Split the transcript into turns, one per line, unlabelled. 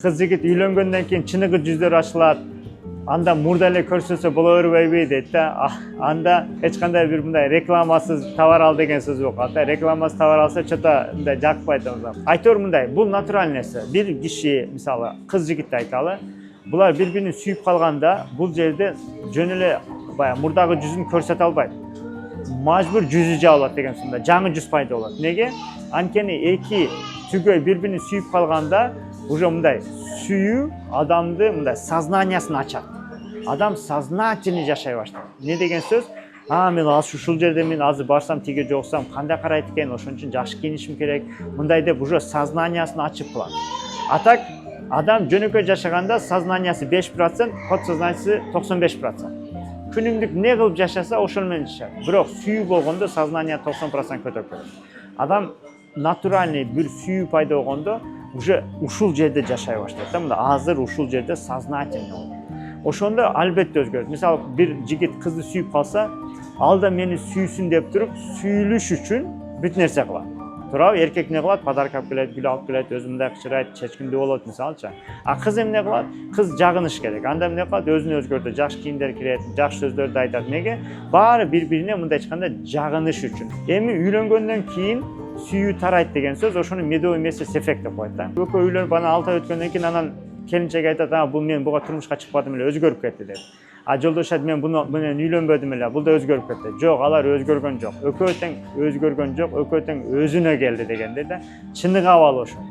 Kız yigit uylөнгөндөн кийин чыныгы жүздөр ачылат. Анда мурда эле көрсөтсө боло бербейби дейт да. Анда эч кандай бир мындай рекламасыз товар ал деген сөз жок. Анда рекламасыз товар алса чөтө мындай жакпайт да. Айтор мындай, бул натураль нерсе. Бир киши, мисалы, кыз жигитти айталы, булар бири-бирин сүйүп калганда бул жерде жөн эле баягы мурдагы жүзүн көрсөтө албайт. Мажбур жүзү жабылат деген сонда жаңы жүз пайда болот. Неге? Анткени эки түгөй бири-бирин сүйүп калганда уже мындай сүйүү адамды мындай сознаниясын ачат. Адам сознательный жашай баштайт. Не деген сөз? Мен ушул жерде мен азыр барсам тиге жоксам кандай карайт экен, ошон үчүн жакшы кийинишим керек. Мындай деп уже сознаниясын ачып калат. А так адам жөнөкөй жашаганда сознаниясы 5%, подсознаниясы 95%. Күнүмдүк не кылып жашаса ошол менен жашайт. Бирок сүйүү болгондо сознание 90% көтөрүп коет. Адам натуральный бир сүйүү пайда болгондо уже ушул жерде жашай баштайт. Мында азыр ушул жерде сознательный болот. Ошондо албетте өзгөрөт. Мисалы, бир жигит кызды сүйүп калса, ал да мени сүйсүн деп туруп, сүйүлүш үчүн бүт нерсе кылат. Туурабы? Эркек не кылат? Подарок алып келет, гүл алып келет, өзү мындай кычырайт, чечкиндүү болот, мисалычы. А кыз эмне кылат? Кыз жагыныш керек. Анда эмне кылат? Өзүн өзгөртөт, жакшы кийимдер кийет, жакшы сөздөрдү айтат. Неге? Баары бири-бирине мындай айтканда жагыныш үчүн. Эми үйлөнгөндөн кийин сүйүү тарайт деген сөз ошону медовый месяц эффект деп коет да. Экөө үйлөнүп анан 6 ай өткөндөн кийин анан келинчек айтат, бул мен буга турмушка чыкпадым эле, өзгөрүп кетти деп. А жолдош айтат, мен буну менен үйлөнбөдүм эле, бул да өзгөрүп кетти. Жок, алар өзгөргөн жок. Экөө тең өзгөргөн жок, экөө тең өзүнө келди дегенде да. Чыныгы абал ошо.